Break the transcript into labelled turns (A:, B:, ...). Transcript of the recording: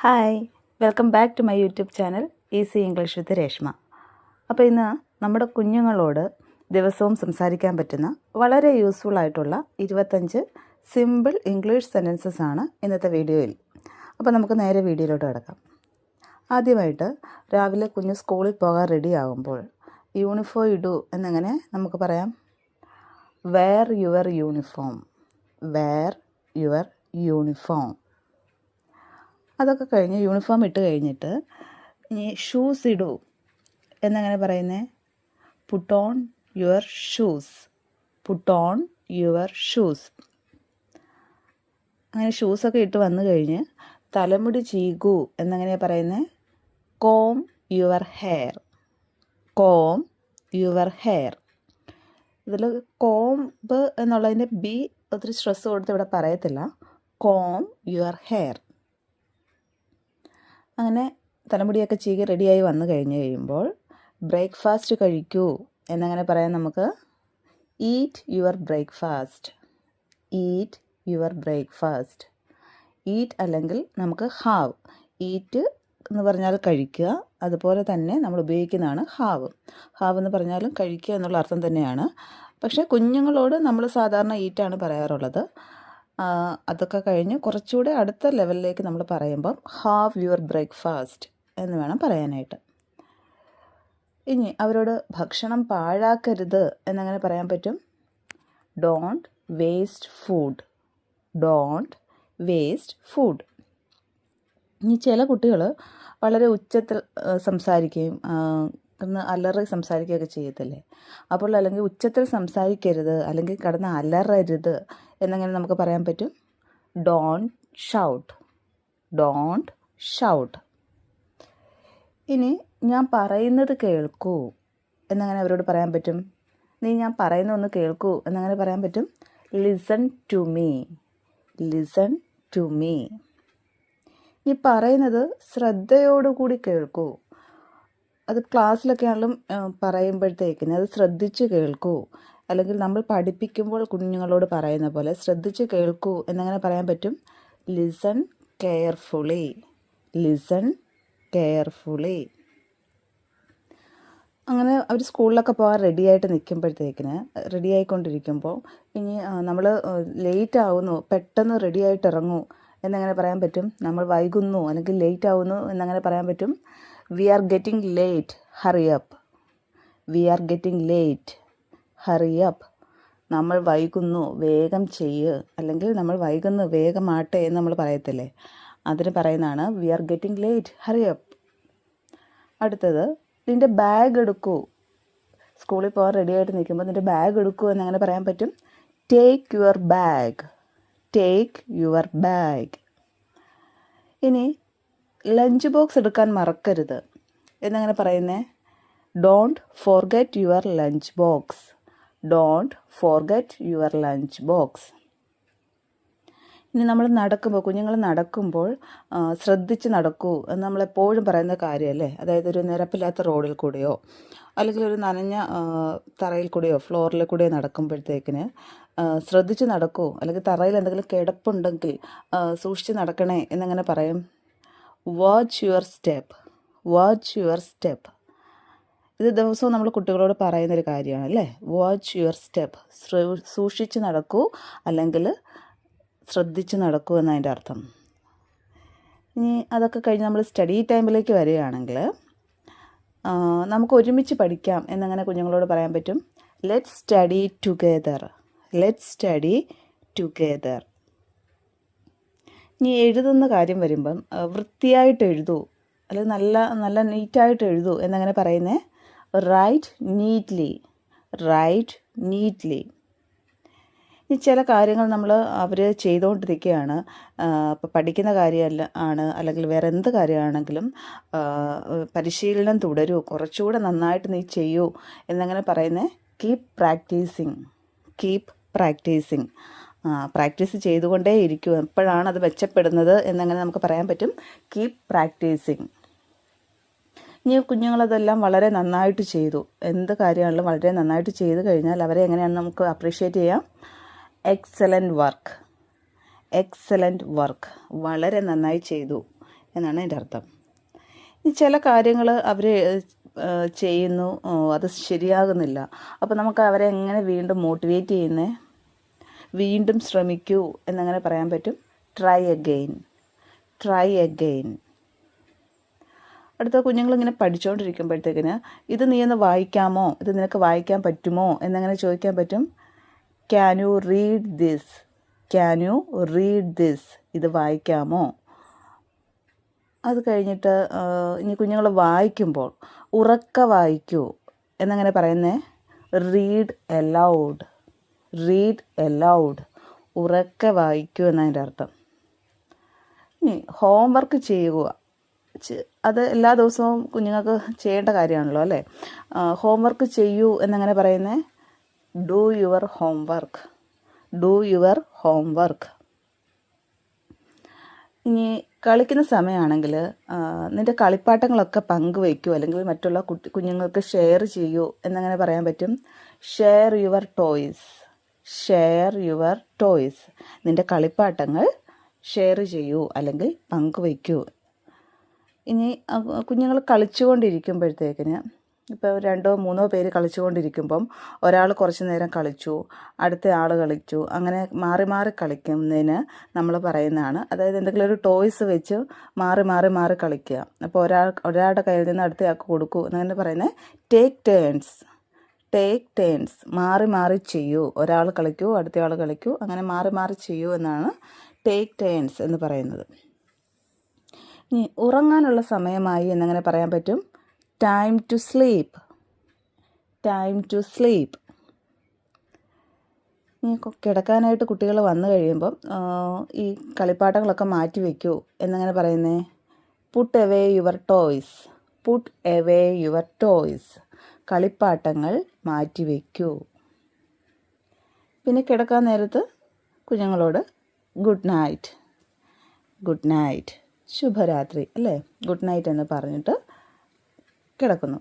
A: Hi, welcome back to my YouTube channel easy English with Reshma. അപ്പോൾ ഇന്ന് നമ്മുടെ കുഞ്ഞുങ്ങളോട് ദിവസവും സംസാരിക്കാൻ പറ്റുന്ന വളരെ യൂസ്ഫുൾ ആയിട്ടുള്ള 25 സിമ്പിൾ ഇംഗ്ലീഷ് സെൻറ്റൻസസ് ആണ് ഇന്നത്തെ വീഡിയോയിൽ. അപ്പോൾ നമുക്ക് നേരെ വീഡിയോയിലോട്ട് കിടക്കാം. ആദ്യമായിട്ട് രാവിലെ കുഞ്ഞ് സ്കൂളിൽ പോകാൻ റെഡി ആകുമ്പോൾ യൂണിഫോം ഇടൂ എന്നിങ്ങനെ നമുക്ക് പറയാം. Wear your uniform, wear your uniform. അതൊക്കെ കഴിഞ്ഞ് യൂണിഫോം ഇട്ട് കഴിഞ്ഞിട്ട് ഇനി ഷൂസ് ഇടൂ എന്നങ്ങനെ പറയുന്നത് put on your shoes, put on your shoes. അങ്ങനെ ഷൂസൊക്കെ ഇട്ട് വന്നു കഴിഞ്ഞ് തലമുടി ചീകൂ എന്നങ്ങനെയാണ് പറയുന്നത് com your hair, com your hair. ഇതിൽ കോംബ് എന്നുള്ളതിൻ്റെ ബി ഒത്തിരി സ്ട്രെസ് കൊടുത്ത് ഇവിടെ പറയത്തില്ല. Com your hair. അങ്ങനെ തലമുടിയൊക്കെ ചീകി റെഡിയായി വന്നു കഴിയുമ്പോൾ ബ്രേക്ക്ഫാസ്റ്റ് കഴിക്കൂ എന്നങ്ങനെ പറയാം നമുക്ക് eat your breakfast, eat your breakfast. Eat അല്ലെങ്കിൽ നമുക്ക് ഹാവ്. ഈറ്റ് എന്ന് പറഞ്ഞാൽ കഴിക്കുക, അതുപോലെ തന്നെ നമ്മൾ ഉപയോഗിക്കുന്നതാണ് ഹാവ്. ഹാവ് എന്ന് പറഞ്ഞാലും കഴിക്കുക എന്നുള്ള അർത്ഥം തന്നെയാണ്. പക്ഷേ കുഞ്ഞുങ്ങളോട് നമ്മൾ സാധാരണ ഈറ്റാണ് പറയാറുള്ളത്. അതൊക്കെ കഴിഞ്ഞ് കുറച്ചുകൂടെ അടുത്ത ലെവലിലേക്ക് നമ്മൾ പറയുമ്പം ഹാവ് യുവർ ബ്രേക്ക്ഫാസ്റ്റ് എന്ന് വേണം പറയാനായിട്ട്. ഇനി അവരോട് ഭക്ഷണം പാഴാക്കരുത് എന്നങ്ങനെ പറയാൻ പറ്റും don't waste food, don't waste food. ഇനി ചില കുട്ടികൾ വളരെ ഉച്ചത്തിൽ സംസാരിക്കുകയും അലറി സംസാരിക്കുകയൊക്കെ ചെയ്യത്തില്ലേ. അപ്പോൾ അല്ലെങ്കിൽ ഉച്ചത്തിൽ സംസാരിക്കരുത് അല്ലെങ്കിൽ കിടന്ന് അലറരുത് എന്നങ്ങനെ നമുക്ക് പറയാൻ പറ്റും ഡോണ്ട് ഷൗട്ട്, ഡോണ്ട് ഷൗട്ട്. ഇനി ഞാൻ പറയുന്നത് കേൾക്കൂ എന്നങ്ങനെ അവരോട് പറയാൻ പറ്റും. നീ ഞാൻ പറയുന്ന ഒന്ന് കേൾക്കൂ എന്നങ്ങനെ പറയാൻ പറ്റും listen to me, listen to me. ഈ പറയുന്നത് ശ്രദ്ധയോടുകൂടി കേൾക്കൂ. അത് ക്ലാസ്സിലൊക്കെ ആണെങ്കിലും പറയുമ്പോഴത്തേക്കിന് അത് ശ്രദ്ധിച്ച് കേൾക്കൂ. അല്ലെങ്കിൽ നമ്മൾ പഠിപ്പിക്കുമ്പോൾ കുഞ്ഞുങ്ങളോട് പറയുന്ന പോലെ ശ്രദ്ധിച്ച് കേൾക്കൂ എന്നങ്ങനെ പറയാൻ പറ്റും ലിസൺ കെയർഫുള്ളി, ലിസൺ കെയർഫുള്ളി. അങ്ങനെ അവർ സ്കൂളിലൊക്കെ പോകാൻ റെഡിയായിട്ട് നിൽക്കുമ്പോഴത്തേക്കിന് റെഡിയായിക്കൊണ്ടിരിക്കുമ്പോൾ ഇനി നമ്മൾ ലേറ്റ് ആവുന്നു, പെട്ടെന്ന് റെഡിയായിട്ട് ഇറങ്ങൂ എന്നങ്ങനെ പറയാൻ പറ്റും. നമ്മൾ വൈകുന്നു അല്ലെങ്കിൽ ലേറ്റ് ആവുന്നു എന്നങ്ങനെ പറയാൻ പറ്റും we are getting late, hurry up, we are getting late, hurry up. നമ്മൾ വൈകുന്നു, വേഗം ചെയ്യ്. അല്ലെങ്കിൽ നമ്മൾ വൈകുന്നു, വേഗമാട്ടെ എന്ന് നമ്മൾ പറയത്തില്ലേ, അതിന് പറയുന്നതാണ് we are getting late, hurry up. അടുത്തത് നിൻ്റെ ബാഗ് എടുക്കൂ. സ്കൂളിൽ പോകാൻ റെഡിയായിട്ട് നിൽക്കുമ്പോൾ നിൻ്റെ ബാഗ് എടുക്കൂ എന്നങ്ങനെ പറയാൻ പറ്റും take your bag, take your bag. ഇനി ലഞ്ച് ബോക്സ് എടുക്കാൻ മറക്കരുത് എന്നങ്ങനെ പറയുന്നേ don't forget your lunch box, don't forget your lunch box. ഇനി നമ്മൾ നടക്കുമ്പോൾ കുഞ്ഞുങ്ങൾ നടക്കുമ്പോൾ ശ്രദ്ധിച്ച് നടക്കൂ എന്ന് നമ്മളെപ്പോഴും പറയുന്ന കാര്യമല്ലേ. അതായത് ഒരു നിരപ്പില്ലാത്ത റോഡിൽ കൂടെയോ അല്ലെങ്കിൽ ഒരു നനഞ്ഞ തറയിൽ കൂടെയോ ഫ്ലോറിൽ കൂടെയോ നടക്കുമ്പോഴത്തേക്കിന് ശ്രദ്ധിച്ച് നടക്കൂ. അല്ലെങ്കിൽ തറയിൽ എന്തെങ്കിലും കിടപ്പുണ്ടെങ്കിൽ സൂക്ഷിച്ച് നടക്കണേ എന്നങ്ങനെ പറയും watch your step, watch your step. ഇത് ദിവസവും നമ്മൾ കുട്ടികളോട് പറയുന്നൊരു കാര്യമാണ് അല്ലേ. വാച്ച് യുവർ സ്റ്റെപ്പ്, സൂക്ഷിച്ച് നടക്കൂ അല്ലെങ്കിൽ ശ്രദ്ധിച്ച് നടക്കൂ എന്നതിൻ്റെ അർത്ഥം. ഇനി അതൊക്കെ കഴിഞ്ഞ് നമ്മൾ സ്റ്റഡി ടൈമിലേക്ക് വരികയാണെങ്കിൽ നമുക്ക് ഒരുമിച്ച് പഠിക്കാം എന്നങ്ങനെ കുഞ്ഞുങ്ങളോട് പറയാൻ പറ്റും let's study together, let's study together. ഇനി എഴുതുന്ന കാര്യം വരുമ്പം വൃത്തിയായിട്ട് എഴുതൂ അല്ലെങ്കിൽ നല്ല നീറ്റായിട്ട് എഴുതൂ എന്നങ്ങനെ പറയുന്നേ റൈറ്റ് നീറ്റ്ലി, റൈറ്റ് നീറ്റ്ലി. ഈ ചില കാര്യങ്ങൾ നമ്മൾ അവർ ചെയ്തുകൊണ്ടിരിക്കുകയാണ്, ഇപ്പോൾ പഠിക്കുന്ന കാര്യമല്ല ആണ് അല്ലെങ്കിൽ വേറെ എന്ത് കാര്യമാണെങ്കിലും പരിശീലനം തുടരൂ, കുറച്ചുകൂടെ നന്നായിട്ട് നീ ചെയ്യൂ എന്നങ്ങനെ പറയുന്നേ keep practising, keep practising. Practice ചെയ്തുകൊണ്ടേ ഇരിക്കും, എപ്പോഴാണ് അത് മെച്ചപ്പെടുന്നത് എന്നങ്ങനെ നമുക്ക് പറയാൻ പറ്റും കീപ് പ്രാക്ടീസിങ്. ഇനി കുഞ്ഞുങ്ങളതെല്ലാം വളരെ നന്നായിട്ട് ചെയ്തു, എന്ത് കാര്യമാണെങ്കിലും വളരെ നന്നായിട്ട് ചെയ്തു കഴിഞ്ഞാൽ അവരെ എങ്ങനെയാണ് നമുക്ക് അപ്രീഷിയേറ്റ് ചെയ്യാം എക്സലൻറ്റ് വർക്ക്, എക്സലൻറ്റ് വർക്ക്, വളരെ നന്നായി ചെയ്തു എന്നാണ് അതിൻ്റെ അർത്ഥം. ഈ ചില കാര്യങ്ങൾ അവർ ചെയ്യുന്നു, അത് ശരിയാകുന്നില്ല. അപ്പോൾ നമുക്ക് അവരെ എങ്ങനെ വീണ്ടും മോട്ടിവേറ്റ് ചെയ്യുന്നേ? വീണ്ടും ശ്രമിക്കൂ എന്നങ്ങനെ പറയാൻ പറ്റും. Try again, try again. അടുത്ത കുഞ്ഞുങ്ങളിങ്ങനെ പഠിച്ചുകൊണ്ടിരിക്കുമ്പോഴത്തേക്കിന് ഇത് നീ ഒന്ന് വായിക്കാമോ, ഇത് നിനക്ക് വായിക്കാൻ പറ്റുമോ എന്നങ്ങനെ ചോദിക്കാൻ പറ്റും. Can you read this, can you read this, ഇത് വായിക്കാമോ. അത് കഴിഞ്ഞിട്ട് ഇനി കുഞ്ഞുങ്ങൾ വായിക്കുമ്പോൾ ഉറക്കെ വായിക്കൂ എന്നങ്ങനെ പറയുന്നേ? റീഡ് എലൗഡ്, റീഡ് എലൗഡ്, ഉറക്കെ വായിക്കൂ എന്നതിൻ്റെ അർത്ഥം. ഇനി ഹോംവർക്ക് ചെയ്യുക, അത് എല്ലാ ദിവസവും കുഞ്ഞുങ്ങൾക്ക് ചെയ്യേണ്ട കാര്യമാണല്ലോ അല്ലേ. ഹോംവർക്ക് ചെയ്യൂ എന്നങ്ങനെ പറയുന്നേ? Do your homework, do your homework. ഇനി കളിക്കുന്ന സമയമാണെങ്കിൽ നിൻ്റെ കളിപ്പാട്ടങ്ങളൊക്കെ പങ്കുവയ്ക്കൂ, അല്ലെങ്കിൽ മറ്റുള്ള കുഞ്ഞുങ്ങൾക്ക് ഷെയർ ചെയ്യൂ എന്നങ്ങനെ പറയാൻ പറ്റും. Share your toys, share your toys, നിൻ്റെ കളിപ്പാട്ടങ്ങൾ ഷെയർ ചെയ്യൂ അല്ലെങ്കിൽ പങ്കുവയ്ക്കൂ. ഇനി കുഞ്ഞുങ്ങൾ കളിച്ചുകൊണ്ടിരിക്കുമ്പോഴത്തേക്കിന്, ഇപ്പോൾ 2-3 പേര് കളിച്ചുകൊണ്ടിരിക്കുമ്പം ഒരാൾ കുറച്ച് നേരം കളിച്ചു, അടുത്ത ആൾ കളിച്ചു, അങ്ങനെ മാറി മാറി കളിക്കുന്നതിന് നമ്മൾ പറയുന്നതാണ്. അതായത് എന്തെങ്കിലും ഒരു ടോയ്സ് വെച്ച് മാറി മാറി മാറി കളിക്കുക. അപ്പോൾ ഒരാളുടെ കയ്യിൽ നിന്ന് അടുത്തയാൾക്ക് കൊടുക്കൂ എന്നങ്ങനെ പറയുന്നത് ടേക്ക് ടേൺസ്, ടേക്ക് ടേൺസ്, മാറി മാറി ചെയ്യൂ. ഒരാൾ കളിക്കൂ, അടുത്തയാൾ കളിക്കൂ, അങ്ങനെ മാറി മാറി ചെയ്യൂ എന്നാണ് ടേക്ക് ടേൺസ് എന്ന് പറയുന്നത്. ഇനി ഉറങ്ങാനുള്ള സമയമായി എന്നങ്ങനെ പറയാൻ പറ്റും. Time to sleep, time to sleep. ഇനി കിടക്കാനായിട്ട് കുട്ടികൾ വന്നു കഴിയുമ്പം ഈ കളിപ്പാട്ടങ്ങളൊക്കെ മാറ്റി വയ്ക്കൂ എന്നങ്ങനെ പറയുന്നേ? Put away your toys, put away your toys, കളിപ്പാട്ടങ്ങൾ മാറ്റി വയ്ക്കൂ. പിന്നെ കിടക്കാൻ നേരത്ത് കുഞ്ഞുങ്ങളോട് ഗുഡ് നൈറ്റ്, ഗുഡ് നൈറ്റ്, ശുഭരാത്രി അല്ലേ, ഗുഡ് നൈറ്റ് എന്ന് പറഞ്ഞിട്ട് കിടക്കുന്നു.